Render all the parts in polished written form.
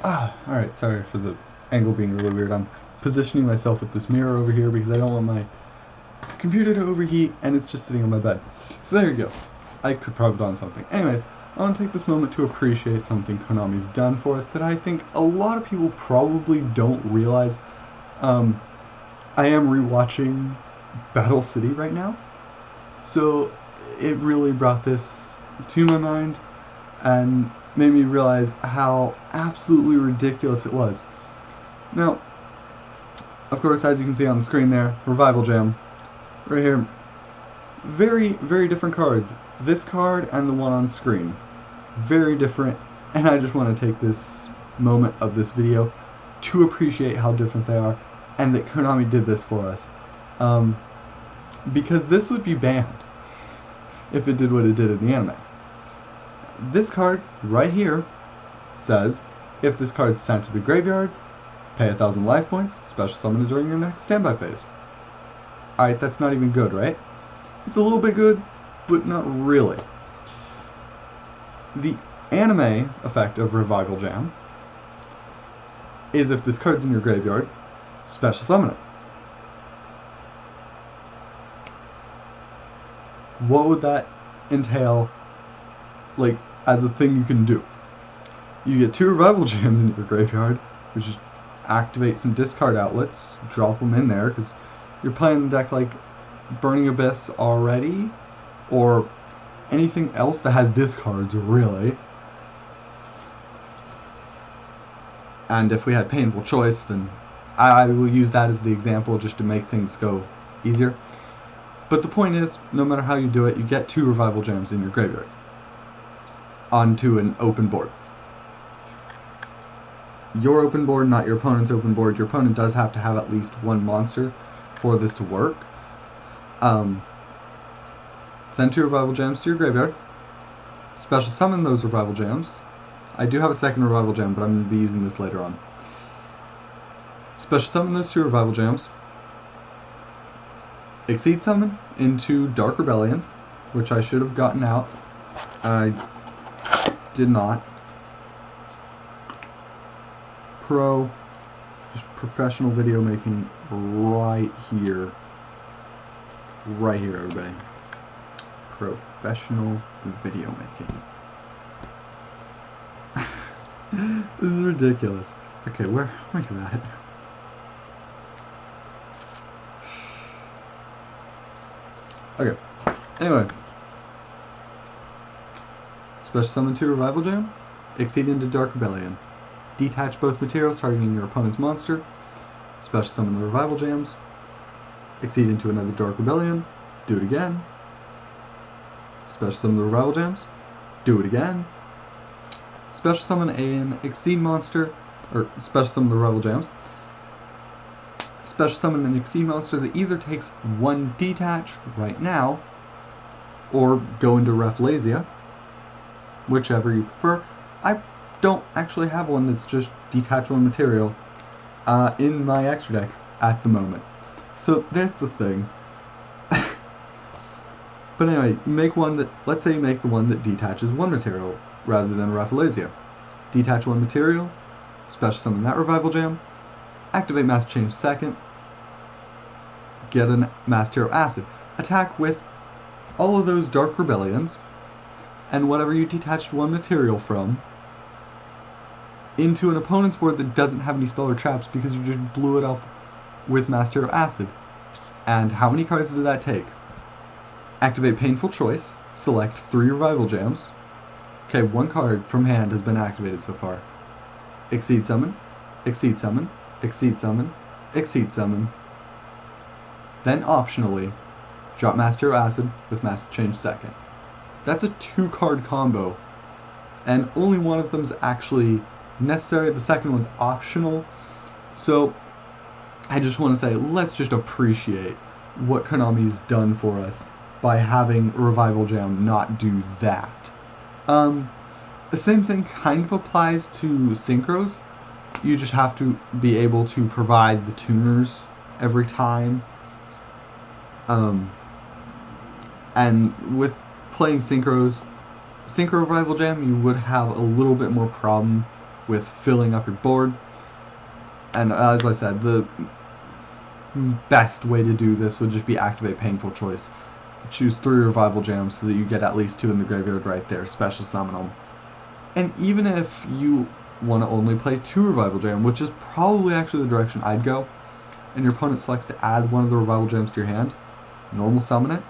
Alright, sorry for the angle being really weird. I'm positioning myself with this mirror over here because I don't want my computer to overheat, and it's just sitting on my bed. So there you go. I could probably put on something. Anyways, I want to take this moment to appreciate something Konami's done for us that I think a lot of people probably don't realize. I am rewatching Battle City right now, so it really brought this to my mind and made me realize how absolutely ridiculous it was. Now, of course, as you can see on the screen there, Revival Jam, right here, very, very different cards. This card and the one on screen, very different, and I just want to take this moment of this video to appreciate how different they are, and that Konami did this for us. Because this would be banned if it did what it did in the anime. This card right here says, if this card is sent to the graveyard, pay 1,000 life points, special summon it during your next standby phase. Alright, that's not even good, right? It's a little bit good, but not really. The anime effect of Revival Jam is if this card's in your graveyard, special summon it. What would that entail, like, as a thing you can do? You get 2 Revival Jams in your graveyard, which is activate some discard outlets, drop them in there, because you're playing the deck like Burning Abyss already, or anything else that has discards, really. And if we had Painful Choice, then I will use that as the example just to make things go easier. But the point is, no matter how you do it, you get 2 Revival Jams in your graveyard onto an open board. Your open board, not your opponent's open board. Your opponent does have to have at least 1 monster for this to work. Send 2 Revival Jams to your graveyard. Special summon those Revival Jams. I do have a second Revival Jam, but I'm going to be using this later on. Special summon those 2 Revival Jams. Exceed summon into Dark Rebellion, which I should have gotten out. I did not. Just professional video making right here. Right here, everybody. Professional video making. This is ridiculous. Okay, where are you at? Okay, anyway. Special summon 2 Revival Jam. Exceed into Dark Rebellion. Detach both materials targeting your opponent's monster. Special summon the Revival Jams. Exceed into another Dark Rebellion. Do it again. Special summon the Revival Jams. Do it again. Special summon an Exceed monster, or special summon the Revival Jams. Special summon an Exceed monster that either takes 1 detach right now, or go into Rafflesia, whichever you prefer. I don't actually have one that's just detach 1 material in my extra deck at the moment. So that's a thing. But anyway, make one that, let's say you make the one that detaches 1 material rather than Rafflesia. Detach 1 material, special summon that Revival Jam, activate Master Change second, get a Mass Hero Acid. Attack with all of those Dark Rebellions, and whatever you detached 1 material from, into an opponent's board that doesn't have any spell or traps because you just blew it up with Mass Hero Acid. And how many cards did that take? Activate Painful Choice, select 3 Revival Jams. Okay, 1 card from hand has been activated so far. Exceed summon, exceed summon, exceed summon, exceed summon. Then optionally, drop Master Hero Acid with Master Change second. That's a 2-card combo, and only one of them's actually necessary. The second one's optional. So I just want to say, let's just appreciate what Konami's done for us by having Revival Jam not do that. The same thing kind of applies to synchros. You just have to be able to provide the tuners every time. And with playing Synchro Revival Jam, you would have a little bit more problem with filling up your board. And as I said, the best way to do this would just be activate Painful Choice. Choose 3 revival gems so that you get at least 2 in the graveyard right there, special summon them. And even if you want to only play 2 revival gem, which is probably actually the direction I'd go, and your opponent selects to add 1 of the revival gems to your hand, normal summon it.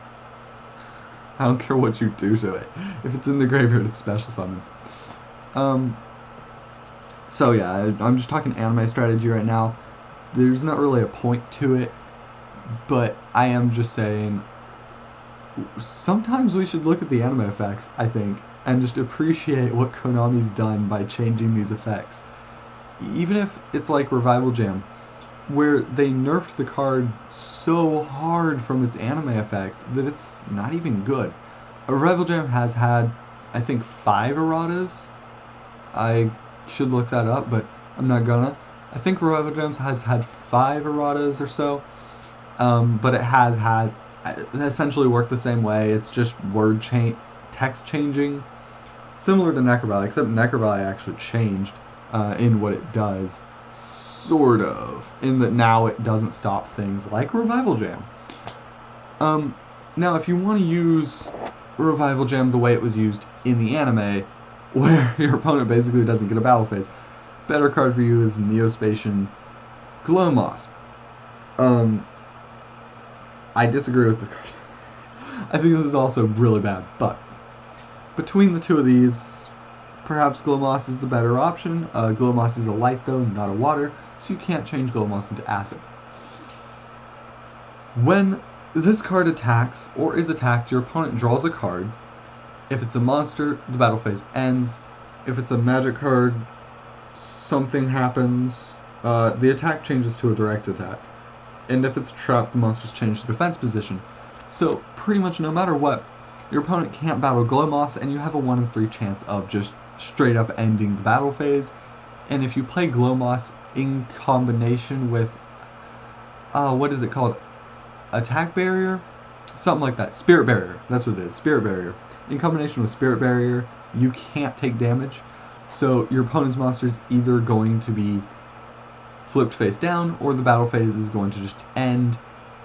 I don't care what you do to it. If it's in the graveyard, it's special summons. So yeah, I'm just talking anime strategy right now. There's not really a point to it, but I am just saying sometimes we should look at the anime effects, I think, and just appreciate what Konami's done by changing these effects. Even if it's like Revival Jam, where they nerfed the card so hard from its anime effect that it's not even good. A Revival Jam has had, I think, 5 erratas. I should look that up, but I'm not gonna. I think Revival Gems has had 5 erratas or so, but it has had essentially worked the same way. It's just text changing, similar to Necrovalley, except Necrovalley actually changed in what it does, sort of, in that now it doesn't stop things like Revival Jam. Now, if you want to use Revival Jam the way it was used in the anime, where your opponent basically doesn't get a battle phase, better card for you is Neo-Spacian Glow Moss. I disagree with this card. I think this is also really bad, but between the two of these, perhaps Glow Moss is the better option. Glow Moss is a light though, not a water, so you can't change Glow Moss into acid. When this card attacks or is attacked, your opponent draws a card. If it's a monster, the battle phase ends. If it's a magic card, something happens. The attack changes to a direct attack. And if it's trapped, the monsters change the defense position. So pretty much no matter what, your opponent can't battle Glow Moss, and you have a 1 in 3 chance of just straight up ending the battle phase. And if you play Glow Moss in combination with, what is it called? Attack Barrier? Something like that. Spirit Barrier. That's what it is. Spirit Barrier. In combination with Spirit Barrier, you can't take damage. So your opponent's monster is either going to be flipped face down, or the battle phase is going to just end,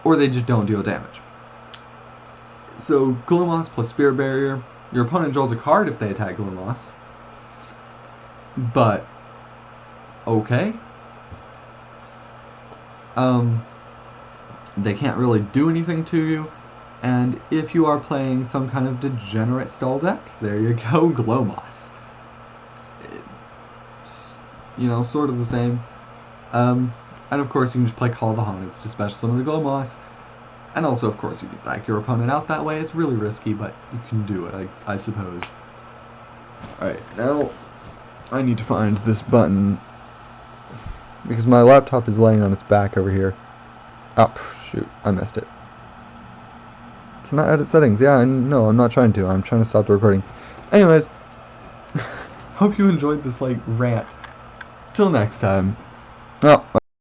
or they just don't deal damage. So Glow Moss plus Spirit Barrier, your opponent draws a card if they attack Glow Moss. But okay. They can't really do anything to you. And if you are playing some kind of degenerate stall deck, there you go, Glow Moss. It's, you know, sort of the same. And of course you can just play Call of the Haunted to special summon the Glow Moss. And also, of course, you can back your opponent out that way. It's really risky, but you can do it, I suppose. Alright, now I need to find this button, because my laptop is laying on its back over here. Oh, shoot, I missed it. Can I edit settings? Yeah, no, I'm not trying to. I'm trying to stop the recording. Anyways, hope you enjoyed this, rant. Till next time. Oh.